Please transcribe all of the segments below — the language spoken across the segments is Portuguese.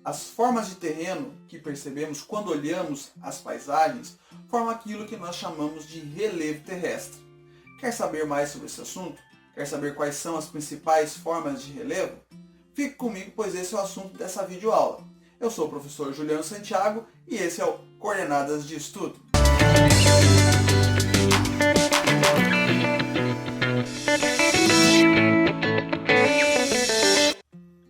As formas de terreno que percebemos quando olhamos as paisagens formam aquilo que nós chamamos de relevo terrestre. Quer saber mais sobre esse assunto? Quer saber quais são as principais formas de relevo? Fique comigo, pois esse é o assunto dessa videoaula. Eu sou o professor Juliano Santiago e esse é o Coordenadas de Estudo.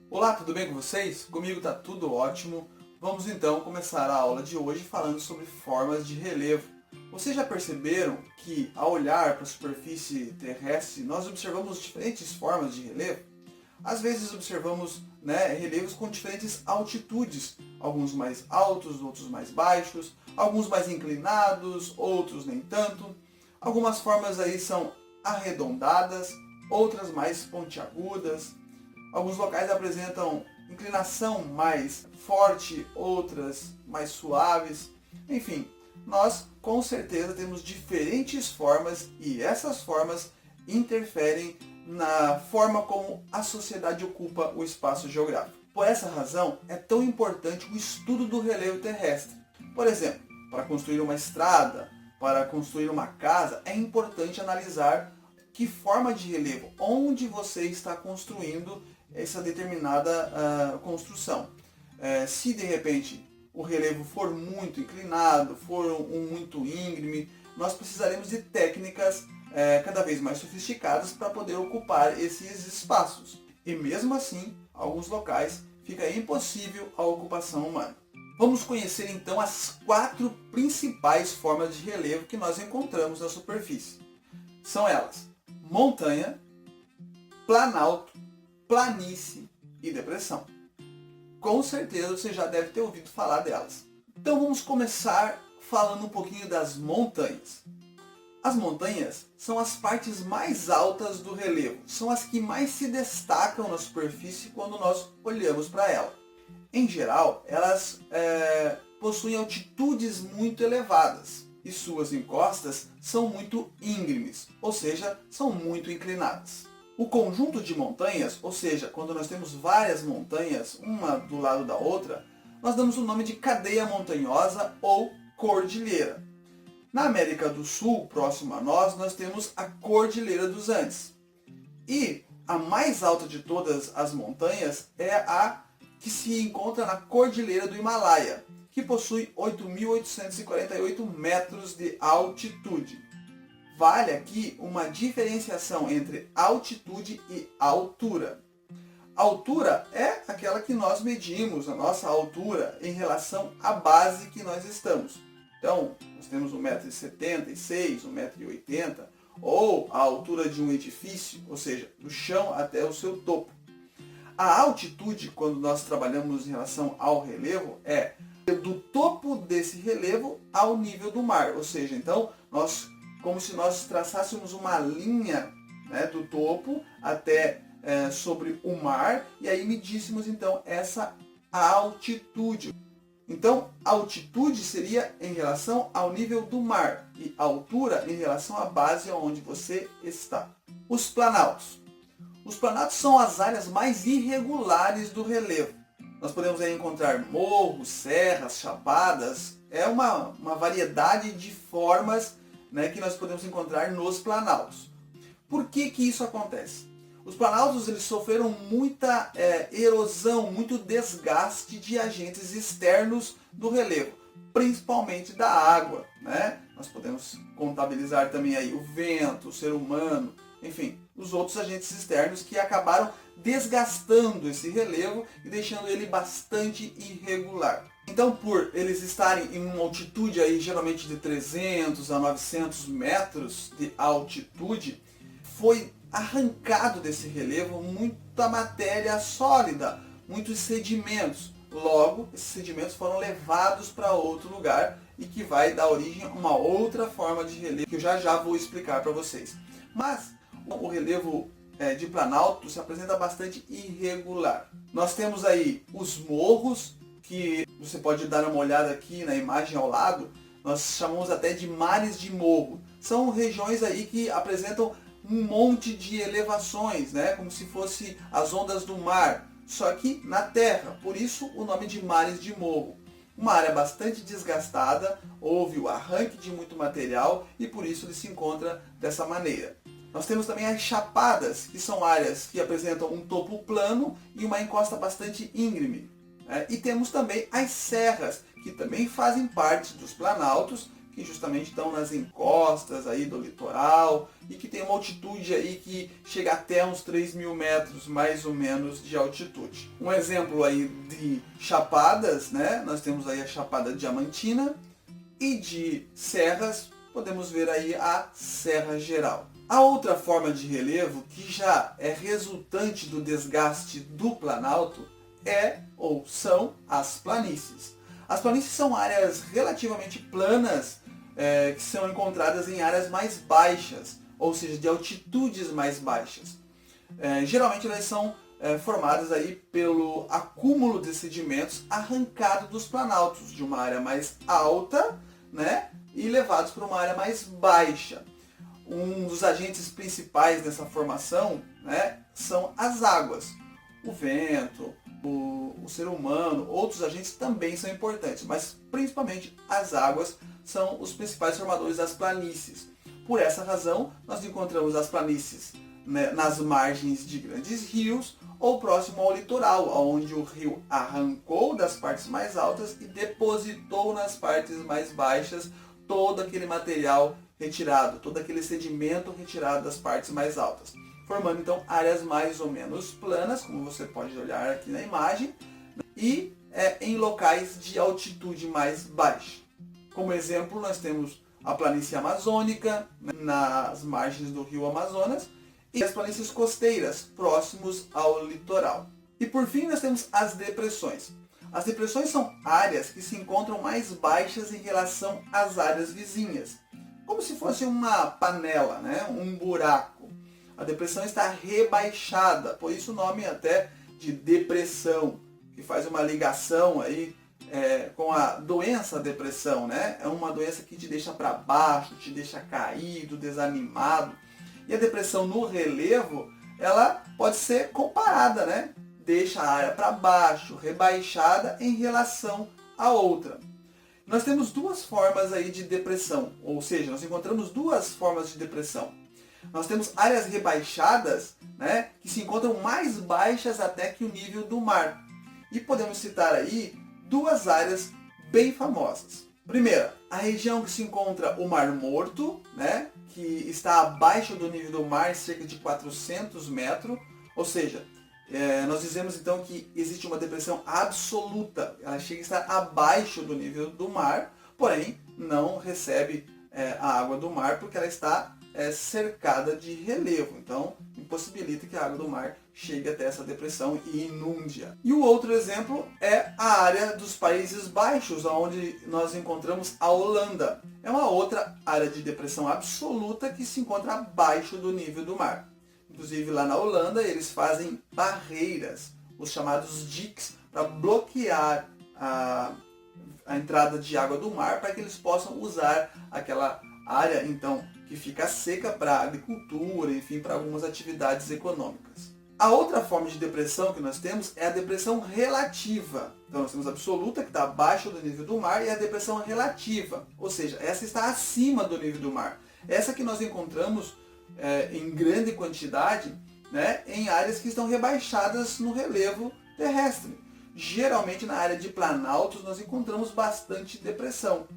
Olá, tudo bem com vocês? Comigo está tudo ótimo. Vamos então começar a aula de hoje falando sobre formas de relevo. Vocês já perceberam que ao olhar para a superfície terrestre nós observamos diferentes formas de relevo? Às vezes observamos relevos com diferentes altitudes, alguns mais altos, outros mais baixos, alguns mais inclinados, outros nem tanto. Algumas formas aí são arredondadas, outras mais pontiagudas. Alguns locais apresentam inclinação mais forte, outras mais suaves. Enfim, nós com certeza temos diferentes formas e essas formas interferem na forma como a sociedade ocupa o espaço geográfico. Por essa razão, é tão importante o estudo do relevo terrestre. Por exemplo, para construir uma estrada, para construir uma casa, é importante analisar que forma de relevo, onde você está construindo essa determinada construção. Se de repente o relevo for muito inclinado, for muito íngreme, nós precisaremos de técnicas cada vez mais sofisticadas para poder ocupar esses espaços. E mesmo assim, alguns locais fica impossível a ocupação humana. Vamos conhecer então as 4 principais formas de relevo que nós encontramos na superfície. São elas: montanha, planalto, planície e depressão. Com certeza você já deve ter ouvido falar delas. Então vamos começar falando um pouquinho das montanhas. As montanhas são as partes mais altas do relevo, são as que mais se destacam na superfície quando nós olhamos para ela. Em geral, elas possuem altitudes muito elevadas e suas encostas são muito íngremes, ou seja, são muito inclinadas. O conjunto de montanhas, ou seja, quando nós temos várias montanhas, uma do lado da outra, nós damos o nome de cadeia montanhosa ou cordilheira. Na América do Sul, próximo a nós temos a Cordilheira dos Andes. E a mais alta de todas as montanhas é a que se encontra na Cordilheira do Himalaia, que possui 8.848 metros de altitude. Vale aqui uma diferenciação entre altitude e altura. Altura é aquela que nós medimos, a nossa altura, em relação à base que nós estamos. Então, nós temos 1,76 m, 1,80 m, ou a altura de um edifício, ou seja, do chão até o seu topo. A altitude, quando nós trabalhamos em relação ao relevo, é do topo desse relevo ao nível do mar. Ou seja, então, como se nós traçássemos uma linha do topo até sobre o mar, e aí medíssemos então essa altitude. Então, altitude seria em relação ao nível do mar e altura em relação à base onde você está. Os planaltos. Os planaltos são as áreas mais irregulares do relevo. Nós podemos aí encontrar morros, serras, chapadas. É uma variedade de formas que nós podemos encontrar nos planaltos. Por que isso acontece? Os planaltos eles sofreram muita erosão, muito desgaste de agentes externos do relevo, principalmente da água. Nós podemos contabilizar também aí o vento, o ser humano, enfim, os outros agentes externos que acabaram desgastando esse relevo e deixando ele bastante irregular. Então, por eles estarem em uma altitude aí, geralmente de 300 a 900 metros de altitude, foi arrancado desse relevo muita matéria sólida, muitos sedimentos. Logo, esses sedimentos foram levados para outro lugar e que vai dar origem a uma outra forma de relevo que eu já vou explicar para vocês. Mas o relevo de planalto se apresenta bastante irregular. Nós temos aí os morros, que você pode dar uma olhada aqui na imagem ao lado, nós chamamos até de mares de morro. São regiões aí que apresentam um monte de elevações, como se fosse as ondas do mar, só que na terra, por isso o nome de mares de morro. Uma área bastante desgastada, houve o arranque de muito material e por isso ele se encontra dessa maneira. Nós temos também as chapadas, que são áreas que apresentam um topo plano e uma encosta bastante íngreme. E temos também as serras, que também fazem parte dos planaltos, que justamente estão nas encostas aí do litoral e que tem uma altitude aí que chega até uns 3.000 metros mais ou menos de altitude. Um exemplo aí de chapadas, né? Nós temos aí a Chapada Diamantina e de serras podemos ver aí a Serra Geral. A outra forma de relevo que já é resultante do desgaste do planalto ou são as planícies. As planícies são áreas relativamente planas que são encontradas em áreas mais baixas, ou seja, de altitudes mais baixas. Geralmente elas são formadas aí pelo acúmulo de sedimentos arrancado dos planaltos, de uma área mais alta, né, e levados para uma área mais baixa. Um dos agentes principais dessa formação, né, são as águas. O vento, o ser humano, outros agentes também são importantes, mas principalmente as águas são os principais formadores das planícies. Por essa razão, nós encontramos as planícies, né, nas margens de grandes rios ou próximo ao litoral, onde o rio arrancou das partes mais altas e depositou nas partes mais baixas todo aquele material retirado, todo aquele sedimento retirado das partes mais altas, formando então áreas mais ou menos planas, como você pode olhar aqui na imagem, e em locais de altitude mais baixa. Como exemplo, nós temos a planície amazônica, né, nas margens do rio Amazonas, e as planícies costeiras, próximos ao litoral. E por fim, nós temos as depressões. As depressões são áreas que se encontram mais baixas em relação às áreas vizinhas, como se fosse uma panela, né, um buraco. A depressão está rebaixada, por isso o nome até de depressão, que faz uma ligação aí com a doença depressão, né? É uma doença que te deixa para baixo, te deixa caído, desanimado. E a depressão no relevo, ela pode ser comparada, né? Deixa a área para baixo, rebaixada em relação à outra. Nós temos duas formas aí de depressão, ou seja, nós encontramos duas formas de depressão. Nós temos áreas rebaixadas, né, que se encontram mais baixas até que o nível do mar. E podemos citar aí duas áreas bem famosas. Primeira, a região que se encontra o Mar Morto, né, que está abaixo do nível do mar, cerca de 400 metros. Ou seja, nós dizemos então que existe uma depressão absoluta. Ela chega a estar abaixo do nível do mar, porém não recebe a água do mar porque ela está cercada de relevo. Então impossibilita que a água do mar chegue até essa depressão e inunde-a. E o outro exemplo é a área dos Países Baixos, onde nós encontramos a Holanda. É uma outra área de depressão absoluta que se encontra abaixo do nível do mar. Inclusive lá na Holanda eles fazem barreiras, os chamados diques, para bloquear a entrada de água do mar, para que eles possam usar aquela área então que fica seca para agricultura, enfim, para algumas atividades econômicas. A outra forma de depressão que nós temos é a depressão relativa. Então nós temos a absoluta, que está abaixo do nível do mar, e a depressão relativa, ou seja, essa está acima do nível do mar. Essa que nós encontramos em grande quantidade, né, em áreas que estão rebaixadas no relevo terrestre. Geralmente na área de planaltos nós encontramos bastante depressão.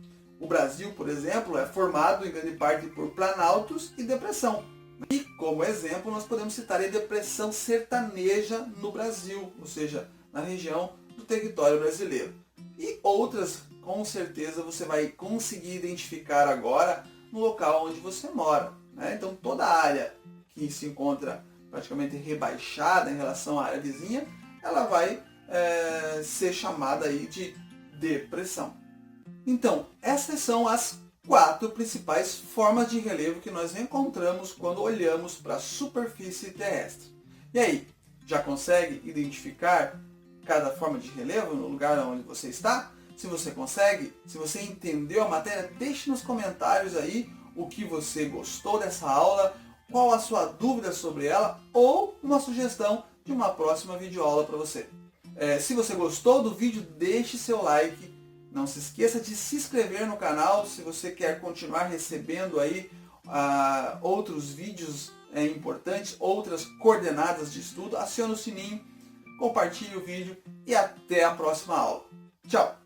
O Brasil, por exemplo, é formado em grande parte por planaltos e depressão. E como exemplo nós podemos citar a depressão sertaneja no Brasil, ou seja, na região do território brasileiro. E outras, com certeza, você vai conseguir identificar agora no local onde você mora, né? Então toda a área que se encontra praticamente rebaixada em relação à área vizinha, ela vai ser chamada aí de depressão. Então, essas são as 4 principais formas de relevo que nós encontramos quando olhamos para a superfície terrestre. E aí, já consegue identificar cada forma de relevo no lugar onde você está? Se você consegue, se você entendeu a matéria, deixe nos comentários aí o que você gostou dessa aula, qual a sua dúvida sobre ela ou uma sugestão de uma próxima videoaula para você. Se você gostou do vídeo, deixe seu like. Não se esqueça de se inscrever no canal se você quer continuar recebendo aí outros vídeos importantes, outras coordenadas de estudo. Acione o sininho, compartilhe o vídeo e até a próxima aula. Tchau!